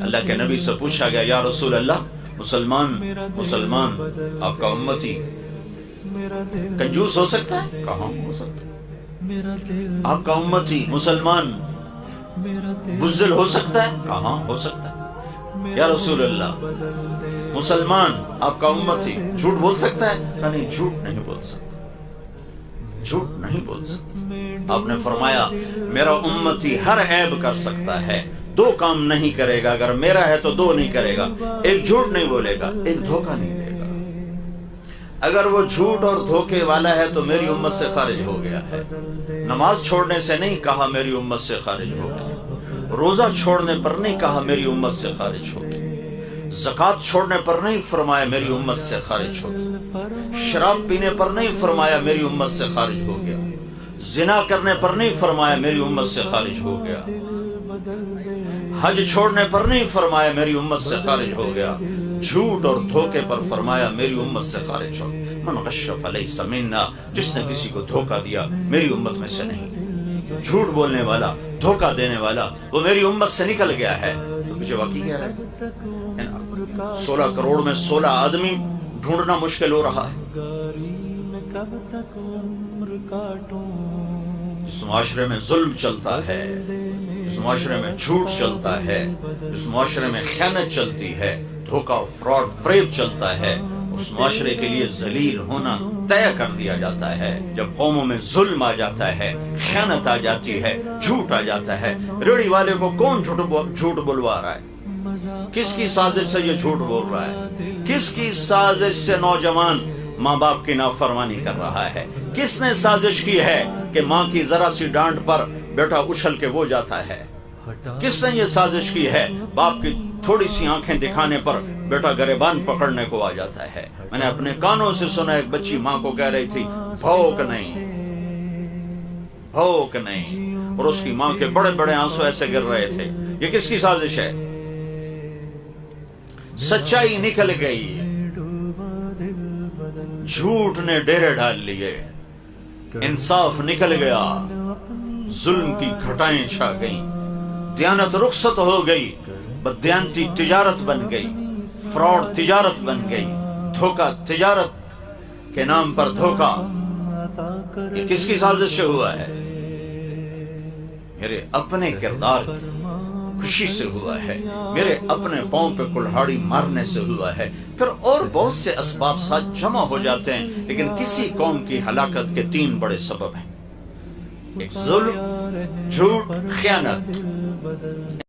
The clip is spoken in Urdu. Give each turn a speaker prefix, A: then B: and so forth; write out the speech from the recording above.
A: اللہ کے نبی سے پوچھا گیا یا رسول اللہ مسلمان آپ کا امتی کنجوس ہو سکتا ہے؟ کہاں ہو سکتا ہے؟ آپ کا امتی مسلمان بزدل ہو سکتا ہے؟ کہاں ہو سکتا ہے؟ یا رسول اللہ مسلمان آپ کا امتی جھوٹ بول سکتا ہے؟ کہا نہیں، جھوٹ نہیں بول سکتا، جھوٹ نہیں بول سکتا۔ آپ نے فرمایا میرا امتی ہر عیب کر سکتا ہے، دو کام نہیں کرے گا، اگر میرا ہے تو دو نہیں کرے گا، ایک جھوٹ نہیں بولے گا، ایک دھوکہ نہیں دے گا۔ اگر وہ جھوٹ اور دھوکے والا ہے تو میری امت سے خارج ہو گیا ہے۔ نماز چھوڑنے سے نہیں کہا میری امت سے خارج ہو گیا، روزہ چھوڑنے پر نہیں کہا میری امت سے خارج ہو گیا، زکوٰۃ چھوڑنے پر نہیں فرمایا میری امت سے خارج ہو گیا، شراب پینے پر نہیں فرمایا میری امت سے خارج ہو گیا، زنا کرنے پر نہیں فرمایا میری امت سے خارج ہو گیا، حج چھوڑنے پر نہیں فرمایا میری امت سے خارج ہو گیا، جھوٹ اور دھوکے پر فرمایا میری امت سے خارج ہو گیا۔ من غش فلیس منا، جس نے کسی کو دھوکہ دیا میری امت میں سے نہیں۔ جھوٹ بولنے والا، دھوکہ دینے والا، وہ میری امت سے نکل گیا ہے۔ تو مجھے واقعی کہہ رہا ہے 16 کروڑ میں 16 آدمی ڈھونڈنا مشکل ہو رہا ہے۔ اس معاشرے میں ظلم چلتا ہے، اس معاشرے میں جھوٹ چلتا ہے، اس معاشرے میں خیانت چلتی ہے، دھوکہ، فراڈ، فریب چلتا ہے، اس معاشرے کے لیے ذلیل ہونا طے کر دیا جاتا ہے۔ جب قوموں میں ظلم آ جاتا ہے، خیانت آ جاتی ہے، جھوٹ آ جاتا ہے، ریڑھی والے کو کون جھوٹ بلوا رہا ہے؟ کس کی سازش سے یہ جھوٹ بول رہا ہے؟ کس کی سازش سے نوجوان ماں باپ کی نافرمانی کر رہا ہے؟ کس نے سازش کی ہے کہ ماں کی ذرا سی ڈانٹ پر بیٹا اچھل کے وہ جاتا ہے؟ کس نے یہ سازش کی ہے باپ کی تھوڑی سی آنکھیں دکھانے پر بیٹا گریبان پکڑنے کو آ جاتا ہے؟ میں نے اپنے کانوں سے سنا، ایک بچی ماں کو کہہ رہی تھی بھوک نہیں، بھوک نہیں، اور اس کی ماں کے بڑے بڑے آنسو ایسے گر رہے تھے۔ یہ کس کی سازش ہے؟ سچائی نکل گئی، جھوٹ نے ڈیرے ڈال لیے، انصاف نکل گیا، ظلم کی گھٹائیں چھا گئیں، دیانت رخصت ہو گئی، بددیانتی تجارت بن گئی، فراڈ تجارت بن گئی، دھوکہ تجارت کے نام پر دھوکہ۔ یہ کس کی سازش سے ہوا ہے؟ میرے اپنے کردار خوشی سے ہوا ہے، میرے اپنے پاؤں پہ کلہاڑی مارنے سے ہوا ہے۔ پھر اور بہت سے اسباب ساتھ جمع ہو جاتے ہیں، لیکن کسی قوم کی ہلاکت کے 3 بڑے سبب ہیں: ایک ظلم، جھوٹ، خیانت۔